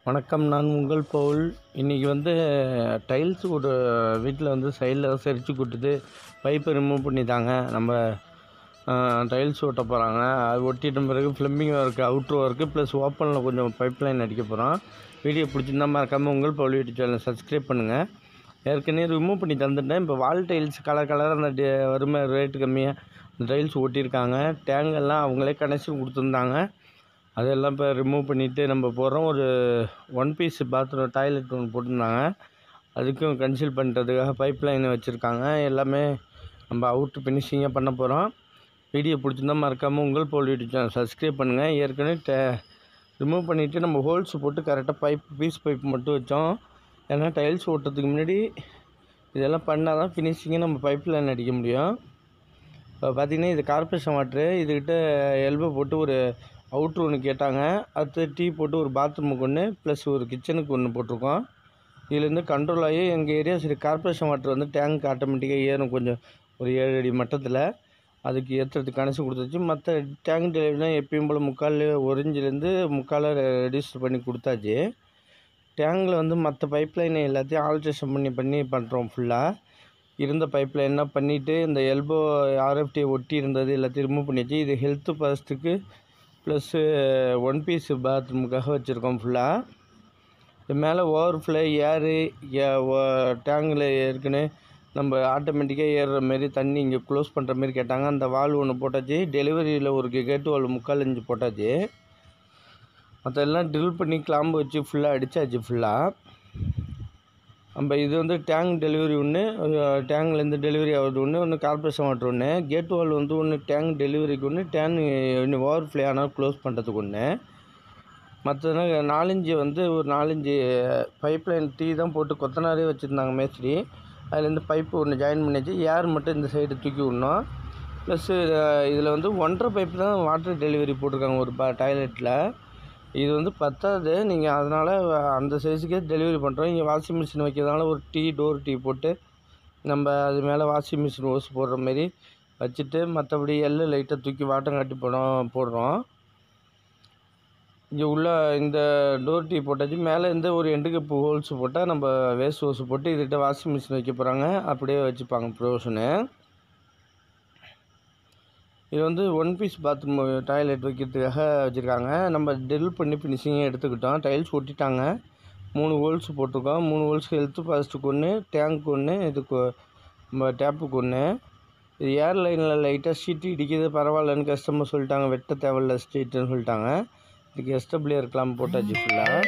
வணக்கம். நான் உங்கள் பவுல். இன்றைக்கி டைல்ஸ் ஒரு வீட்டில் சைடில் சரிச்சு கொடுத்துட்டு பைப்பை ரிமூவ் பண்ணிட்டாங்க. நம்ம டைல்ஸ் ஒட்ட போகிறாங்க. அது ஒட்டிட்ட பிறகு ஃப்ளம்பிங் ஒர்க்கு, அவுட்ரு ஒர்க்கு ப்ளஸ் ஓப்பனில் கொஞ்சம் பைப் லைன் அடிக்க போகிறோம். வீடியோ பிடிச்சிருந்தா மறக்காமல் உங்கள் பவுல் யூடியூப் சேனல் சப்ஸ்கிரைப் பண்ணுங்கள். ஏற்கனவே ரிமூவ் பண்ணி தந்துட்டேன். இப்போ வால் டைல்ஸ் கலர் அந்த வறுமை ரேட்டு கம்மியாக அந்த டைல்ஸ் ஒட்டியிருக்காங்க. டேங்கெல்லாம் அவங்களே கனெக்ஷன் கொடுத்துருந்தாங்க. அதெல்லாம் இப்போ ரிமூவ் பண்ணிவிட்டு நம்ம போடுறோம். ஒரு 1 பீஸ் பாத்ரூம் டாய்லெட் ஒன்று போட்டிருந்தாங்க. அதுக்கும் கன்சீல் பண்ணுறதுக்காக பைப் லைன் வச்சுருக்காங்க. எல்லாமே நம்ம அவுட்ரு ஃபினிஷிங்காக பண்ண போகிறோம். வீடியோ பிடிச்சிருந்தா மறக்காமல் உங்கள் பவுல் யூடியூப் சேனல் சப்ஸ்கிரைப் பண்ணுங்கள். ஏற்கனவே ரிமூவ் பண்ணிவிட்டு நம்ம ஹோல்ஸ் போட்டு கரெக்டாக பீஸ் பைப் மட்டும் வச்சோம். ஏன்னா டைல்ஸ் ஓட்டுறதுக்கு முன்னாடி இதெல்லாம் பண்ணால் தான் ஃபினிஷிங்காக நம்ம பைப் லைன் அடிக்க முடியும். இப்போ பார்த்திங்கன்னா இது கார்பரேஷன் வாட்ரு. இதுக்கிட்ட எல்போ போட்டு ஒரு அவுட்ரு ஒன்று கேட்டாங்க. அடுத்து டீ போட்டு ஒரு பாத்ரூமுக்கு ஒன்று ப்ளஸ் ஒரு கிச்சனுக்கு ஒன்று போட்டிருக்கோம். இதுலேருந்து கண்ட்ரோல் ஆகி எங்கள் ஏரியா சரி கார்பரேஷன் வாட்டர் டேங்க் ஆட்டோமேட்டிக்காக ஏறும் கொஞ்சம் ஒரு 7 அடி மட்டத்தில். அதுக்கு ஏற்றுறதுக்கு கனெக்ஷன் கொடுத்தாச்சு. மற்ற டேங்க் டெலிவரிலாம் எப்பயும் போல் 1/4 இன்ச்சிலேருந்து 3/4 ரெடியூஸ் பண்ணி கொடுத்தாச்சு. டேங்கில் மற்ற பைப் லைனை எல்லாத்தையும் ஆல்ட்ரேஷன் பண்ணி பண்ணுறோம். ஃபுல்லாக இருந்த பைப் லைனாக பண்ணிவிட்டு இந்த எல்போ RFT ஒட்டி இருந்தது எல்லாத்தையும் ரிமூவ் பண்ணியாச்சு. இது ஹெல்த்து ஃபர்ஸ்ட்டுக்கு ப்ளஸ்ஸு 1 பீஸ் பாத்ரூமுக்காக வச்சுருக்கோம். ஃபுல்லாக இது மேலே ஓவர்ஃப்ளோ ஏரு டேங்கில் ஏற்கனவே நம்ம ஆட்டோமேட்டிக்காக ஏறுற மாரி தண்ணி இங்கே க்ளோஸ் பண்ணுற மாரி கேட்டாங்க. அந்த வால்வு ஒன்று போட்டாச்சு. டெலிவரியில் ஒரு கேட்டு வால்வு 3/4 இன்ச்சு போட்டாச்சு. மற்றெல்லாம் ட்ரில் பண்ணி கிளாம்பு வச்சு ஃபுல்லாக அடித்தாச்சு. ஃபுல்லாக நம்ம இது டேங்க் டெலிவரி ஒன்று, டேங்க்லேருந்து டெலிவரி ஆகுது ஒன்று கார்பரேஷன் வாட்டர் ஒன்று, கேட் வால் ஒன்று டேங்க் டெலிவரிக்கு ஒன்று, டேங்க் ஓவர்ஃப்ளோ ஆனால் க்ளோஸ் பண்ணுறதுக்கு ஒன்று. மற்றதுனா 4 இன்ச்சு ஒரு 4 இன்ச்சு பைப் லைன் டீ தான் போட்டு கொத்தனாரே வச்சுருந்தாங்க மேஸ்திரி. அதுலேருந்து பைப்பு ஒன்று ஜாயின் பண்ணியாச்சு. ஏர் மட்டும் இந்த சைடு தூக்கி விடணும். ப்ளஸ்ஸு இதில் 1.5 பைப்பு தான் வாட்டர் டெலிவரி போட்டிருக்காங்க ஒரு டாய்லெட்டில். இது பத்தாது. நீங்கள் அதனால் அந்த சைஸுக்கே டெலிவரி பண்ணுறோம். இங்கே வாஷிங் மிஷின் வைக்கிறதுனால ஒரு டோர் டீ போட்டு நம்ம அது மேலே வாஷிங் மிஷின் ஓஸ் போடுற மாரி வச்சுட்டு மற்றபடி லைட்டாக தூக்கி வாட்டங்காட்டி போடுறோம். இங்கே உள்ள இந்த டோர் டீ போட்டாச்சு. மேலே ஒரு எண்டு கப்பு ஹோல்ஸ் போட்டால் நம்ம வேஸ்ட் ஓஸ் போட்டு இதுகிட்ட வாஷிங் மிஷின் வைக்க போகிறாங்க. அப்படியே வச்சுப்பாங்க ப்ரொவிஷனு. இது 1 பீஸ் பாத்ரூம் டாய்லெட் வைக்கிறதுக்காக வச்சுருக்காங்க. நம்ம ட்ரில் பண்ணி ஃபினிஷிங்காக எடுத்துக்கிட்டோம். டைல்ஸ் ஒட்டிட்டாங்க. 3 ஹோல்ஸ் போட்டிருக்கோம். 3 ஹோல்ஸ் ஹெல்த்து ஃபர்ஸ்ட்டுக்கு ஒன்று, டேங்க்கு ஒன்று, இதுக்கு நம்ம டேப்புக்கு ஒன்று. இது ஏர் லைனில் லைட்டாக ஷீட்டு இடிக்குது பரவாயில்லன்னு கஸ்டமர் சொல்லிட்டாங்க. வெட்ட தேவையில்ல ஸ்ட்ரீட்டுன்னு சொல்லிட்டாங்க. இதுக்கு SWR இருக்கலாம் போட்டாச்சு. ஃபுல்லாக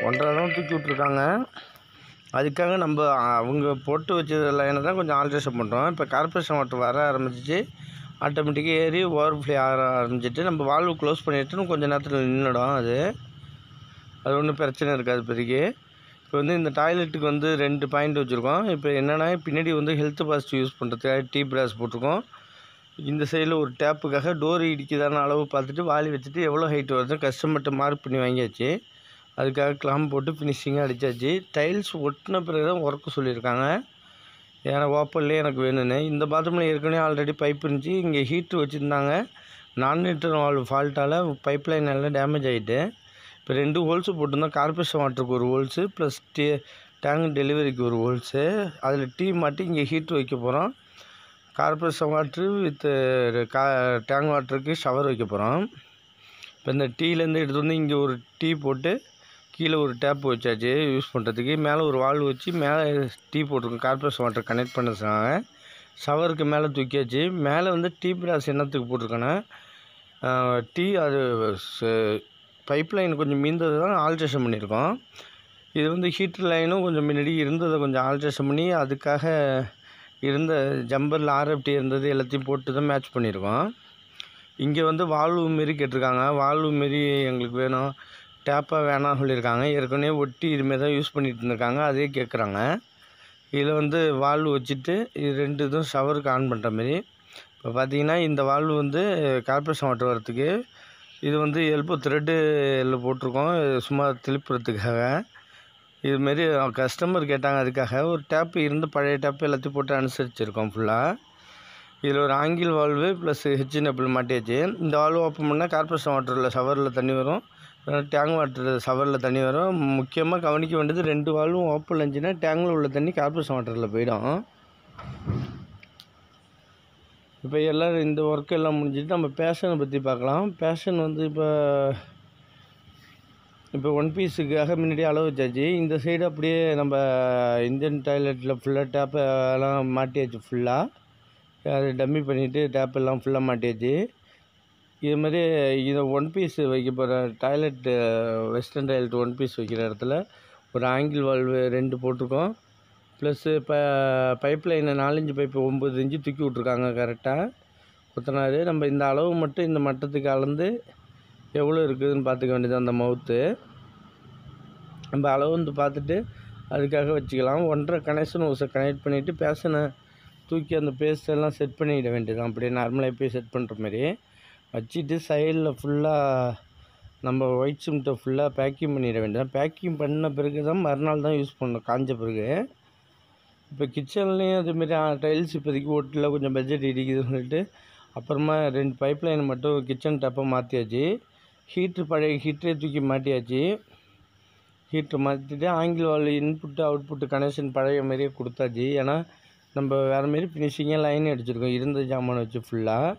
1.5 தான் தூக்கி விட்ருக்காங்க. அதுக்காக நம்ம அவங்க போட்டு வச்ச லைனை தான் கொஞ்சம் ஆல்ட்ரேஷன் பண்ணுறோம். இப்போ கார்பரேஷன் வாட்டர் வர ஆரம்பிச்சிச்சு. ஆட்டோமேட்டிக்காக ஏறி ஓவர்ஃப்ளோ ஆக ஆரம்பிச்சிட்டு நம்ம வால்வு க்ளோஸ் பண்ணிவிட்டு கொஞ்சம் நேரத்தில் நின்றுடும். அது ஒன்றும் பிரச்சனை இருக்காது பெருகி. இப்போ இந்த டாய்லெட்டுக்கு 2 பாயிண்ட் வச்சுருக்கோம். இப்போ என்னென்னா பின்னாடி ஹெல்த் பாஸ்ட் யூஸ் பண்ணுறதுக்காக டீ பிராஸ் போட்டிருக்கோம். இந்த சைடில் ஒரு டேப்புக்காக டோர் இடிக்குதான அளவு பார்த்துட்டு வாலி வச்சுட்டு எவ்வளோ ஹைட் வருது கஸ்டமர்கிட்ட மார்க் பண்ணி வாங்கியாச்சு. அதுக்காக கிளாம்ப் போட்டு ஃபினிஷிங்காக அடித்தாச்சு. டைல்ஸ் ஒட்டின பிறகு தான் ஒர்க்கு சொல்லியிருக்காங்க. ஏன்னா ஓப்பன்லேயே எனக்கு வேணும்னு. இந்த பாத்ரூமில் ஏற்கனவே ஆல்ரெடி பைப் இருந்துச்சு. இங்கே ஹீட்ரு வச்சுருந்தாங்க. நான் வால்வு ஃபால்ட்டால் பைப் லைன் எல்லாம் டேமேஜ் ஆகிட்டு இப்போ 2 ஹோல்ஸு போட்டிருந்தோம். கார்பரேஷன் வாட்டருக்கு ஒரு ஹோல்ஸு ப்ளஸ் டேங்க் டெலிவரிக்கு ஒரு ஹோல்ஸு. அதில் டீ மாட்டி இங்கே ஹீட்ரு வைக்க போகிறோம். கார்பரேஷன் வாட்ரு வித் டேங்க் வாட்டருக்கு ஷவர் வைக்க போகிறோம். இப்போ இந்த டீலேருந்து எடுத்து இங்கே ஒரு டீ போட்டு கீழே ஒரு டேப் வச்சாச்சு யூஸ் பண்ணுறதுக்கு. மேலே ஒரு வால்வு வச்சு மேலே டீ போட்டிருக்கோம். கார்பரேஷன் வாட்டர் கனெக்ட் பண்ண சொன்னாங்க. ஷவருக்கு மேலே தூக்கியாச்சு. மேலே டீ பிராஸ் என்னத்துக்கு போட்டிருக்கேன்னா டீ அது பைப் லைன் கொஞ்சம் மீந்தது தான் ஆல்ட்ரேஷன் பண்ணியிருக்கோம். இது ஹீட்டர் லைனும் கொஞ்சம் முன்னாடி இருந்ததை கொஞ்சம் ஆல்ட்ரேஷன் பண்ணி அதுக்காக இருந்த ஜம்பரில் RFT இருந்தது எல்லாத்தையும் போட்டு தான் மேட்ச் பண்ணியிருக்கோம். இங்கே வால்வு மாரி கேட்டிருக்காங்க. வால்வு மாரி எங்களுக்கு வேணும், டேப்பாக வேணாம் சொல்லியிருக்காங்க. ஏற்கனவே ஒட்டி இதுமாரி தான் யூஸ் பண்ணிகிட்டு இருந்திருக்காங்க. அதே கேட்குறாங்க. இதில் வால்வு வச்சுட்டு இது 2 இதுவும் ஷவருக்கு ஆன் பண்ணுற மாரி. இப்போ பார்த்திங்கன்னா இந்த வால்வு கார்பரேஷன் வாட்டர் வரத்துக்கு. இது எல்போ த்ரெட்டில் போட்டிருக்கோம் சும்மா திருப்புறதுக்காக. இதுமாரி கஸ்டமர் கேட்டாங்க. அதுக்காக ஒரு டேப்பு பழைய டேப்பு எல்லாத்தையும் போட்டு அனுசரிச்சிருக்கோம் ஃபுல்லாக. இதில் ஒரு ஆங்கிள் வால்வு ப்ளஸ் HNW மாட்டியாச்சு. இந்த வால்வு ஓப்பன் பண்ணால் கார்பரேஷன் வாட்டரில் ஷவரில் தண்ணி வரும். டேங்க் வாட்டர் ஷவரில் தண்ணி வரும். முக்கியமாக கவனிக்க வேண்டியது 2 வால்வும் ஓப்பன் இருந்துச்சுன்னா டேங்கில் உள்ள தண்ணி கார்பரேஷன் வாட்டரில் போயிடும். இப்போ எல்லோரும் இந்த ஒர்க் எல்லாம் முடிஞ்சிட்டு நம்ம பேஷனை பற்றி பார்க்கலாம். பேஷன் வந்து இப்போ 1 பீஸுக்காக முன்னாடி அளவு வச்சாச்சு. இந்த சைடு அப்படியே நம்ம இந்தியன் டாய்லெட்டில் ஃபுல்லாக டேப்பு எல்லாம் மாட்டியாச்சு. ஃபுல்லாக அது டம்மி பண்ணிவிட்டு டேப் எல்லாம் ஃபுல்லாக மாட்டியாச்சு. இதுமாதிரி இதை 1 பீஸ் வைக்க போகிற டாய்லெட்டு வெஸ்டர்ன் டாய்லெட் 1 பீஸ் வைக்கிற இடத்துல ஒரு ஆங்கிள் வால்வு 2 போட்டிருக்கோம். ப்ளஸ்ஸு பைப் லைனை 4 பைப்பு 9 இன்ச்சு தூக்கி விட்ருக்காங்க கரெக்டாக கொத்தனார். நம்ம இந்த அளவு மட்டும் இந்த மட்டத்துக்கு அளந்து எவ்வளோ இருக்குதுன்னு பார்த்துக்க வேண்டியது அந்த மவுத்து. நம்ம அளவு வந்து பார்த்துட்டு அதுக்காக வச்சுக்கலாம். 1.5 கனெக்ஷன் ஹோஸை கனெக்ட் பண்ணிவிட்டு பேஷனை தூக்கி அந்த பேஸ்டெல்லாம் செட் பண்ணிட வேண்டியதான். அப்படியே நார்மலாக போய் செட் பண்ணுற மாதிரி வச்சுட்டு சைடில் ஃபுல்லாக நம்ம ஒயிட் சிமெண்ட்டை ஃபுல்லாக பேக்கிங் பண்ணிட வேண்டியதான். பேக்கிங் பண்ண பிறகு தான் மறுநாள் தான் யூஸ் பண்ணணும் காஞ்ச பிறகு. இப்போ கிச்சன்லேயும் அதுமாரி டைல்ஸ் இப்போதைக்கு ஓட்டில் கொஞ்சம் பட்ஜெட் இடிக்குதுன்னு சொல்லிட்டு அப்புறமா 2 பைப் லைன் மட்டும் கிச்சன் டப்பை மாற்றியாச்சு. ஹீட்ரு பழைய ஹீட்டரே தூக்கி மாட்டியாச்சு. ஹீட்ரு மாற்றிட்டு ஆங்கிள் வால் இன்புட்டு அவுட்புட்டு கனெக்ஷன் பழைய மாதிரியே கொடுத்தாச்சு. ஏன்னா நம்ம வேறு மாரி ஃபினிஷிங்காக லைன் அடிச்சிருக்கோம் இருந்த ஜாமான் வச்சு ஃபுல்லாக.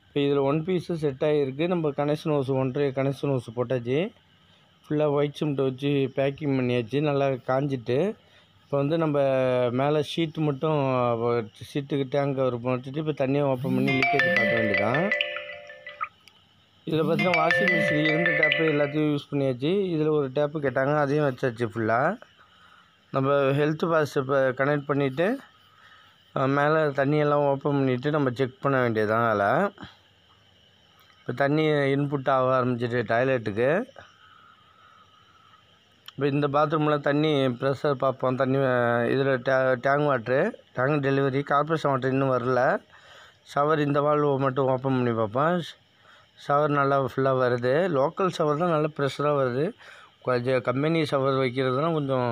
இப்போ இதில் 1 பீஸு செட் ஆகிருக்கு. நம்ம கனெக்ஷன் ஹோஸ் 1.5 கனெக்ஷன் ஹோஸ் போட்டாச்சு. ஃபுல்லாக ஒயிட் சிமெண்ட்டை வச்சு பேக்கிங் பண்ணியாச்சு. நல்லா காஞ்சிட்டு இப்போ வந்து நம்ம மேலே ஷீட்டு மட்டும் ஷீட்டுக்கு டேங்க் கவர் போட்டுட்டு இப்போ தண்ணியை ஓப்பன் பண்ணி லீக்கேஜ் பார்க்க வேண்டியதான். இதில் பார்த்தீங்கன்னா வாஷிங் மிஷின் இருந்த டேப்பு எல்லாத்தையும் யூஸ் பண்ணியாச்சு. இதில் ஒரு டேப்பு கேட்டாங்க, அதையும் வச்சாச்சு ஃபுல்லாக. நம்ம ஹெல்த் பாஸ் இப்போ கனெக்ட் பண்ணிவிட்டு மேலே தண்ணியெல்லாம் ஓப்பன் பண்ணிவிட்டு நம்ம செக் பண்ண வேண்டியதான். அதில் இப்போ தண்ணி இன்புட் ஆக ஆரம்பிச்சிட்டு டாய்லெட்டுக்கு. இப்போ இந்த பாத்ரூமில் தண்ணி ப்ரெஷர் பார்ப்போம். தண்ணி இதில் tank water tank delivery corporation water இன்னும் வரல. ஷவர் இந்த வால்வு மட்டும் ஓப்பன் பண்ணி பார்ப்போம். ஷவர் நல்லா ஃபுல்லாக வருது. லோக்கல் ஷவர் தான் நல்லா ப்ரெஷராக வருது. கொஞ்சம் கம்பெனி ஷவர் வைக்கிறதுனா கொஞ்சம்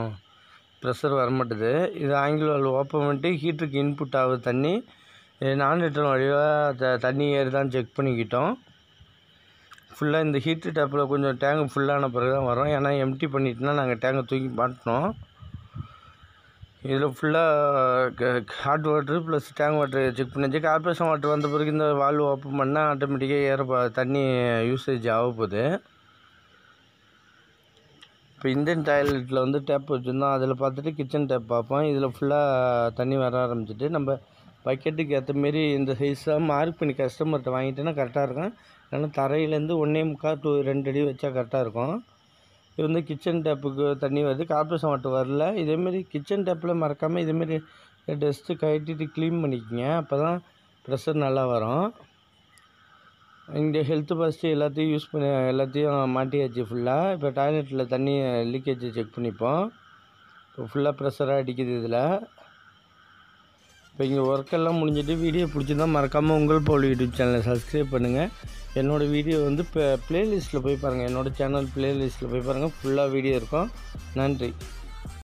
ப்ரெஷர் வர மாட்டுது. இது ஆங்கிள் வால்வு ஓப்பன் பண்ணிட்டு ஹீட்டருக்கு இன்புட் ஆகுது தண்ணி. நான் ரிட்டர்ன் வழியாக தண்ணி ஏறுதான்னு செக் பண்ணிக்கிட்டோம். ஃபுல்லாக இந்த ஹீட்ரு டேப்பில் கொஞ்சம் டேங்க் ஃபுல்லான பிறகு தான் வரும். ஏன்னா எம்டி பண்ணிட்டுனா நாங்கள் டேங்கை தூக்கி மாட்டினோம். இதில் ஃபுல்லாக hot water plus tank water check பண்ணிச்சு. கார்பரேஷன் வாட்டர் வந்த பிறகு இந்த வால்வு ஓப்பன் பண்ணால் ஆட்டோமேட்டிக்காக தண்ணி யூசேஜ் ஆக போகுது. இப்போ இந்தியன் டாய்லெட்டில் வந்து டேப் வச்சுருந்தோம். அதில் பார்த்துட்டு கிச்சன் டேப் பார்ப்போம். இதில் ஃபுல்லாக தண்ணி வர ஆரம்பிச்சிட்டு நம்ம பக்கெட்டுக்கு ஏற்ற மாரி இந்த சைஸாக மார்க் பண்ணி கஸ்டமர்கிட்ட வாங்கிட்டோன்னா கரெக்டாக இருக்கும். இல்லைன்னா தரையிலேருந்து 1.25 to 2 அடி வச்சா கரெக்டாக இருக்கும். இது வந்து கிச்சன் டேப்புக்கு தண்ணி வருது. கார்பரேஷன் வாட்டர் வரல. இதேமாரி கிச்சன் டேப்பில் மறக்காமல் இதேமாரி டஸ்ட்டு கட்டிட்டு க்ளீன் பண்ணிக்கோங்க. அப்போ தான் ப்ரெஷர் நல்லா வரும். இங்கே ஹெல்த் ஃபஸ்ட்டு எல்லாத்தையும் யூஸ் பண்ணி எல்லாத்தையும் மாட்டியாச்சு ஃபுல்லாக. இப்போ டாய்லெட்டில் தண்ணி லீக்கேஜ் செக் பண்ணிப்போம். இப்போ ஃபுல்லாக ப்ரெஷராக அடிக்குது இதில். இப்போ இங்கே ஒர்க்கெல்லாம் முடிஞ்சிட்டு வீடியோ பிடிச்சிருந்தால் மறக்காமல் உங்கள் போல் யூடியூப் சேனலை சப்ஸ்கிரைப் பண்ணுங்கள். என்னோடய வீடியோ வந்து இப்போ ப்ளேலிஸ்ட்டில் போய் பாருங்கள். என்னோடய சேனல் ப்ளேலிஸ்ட்டில் போய் பாருங்கள். ஃபுல்லாக வீடியோ இருக்கும். நன்றி.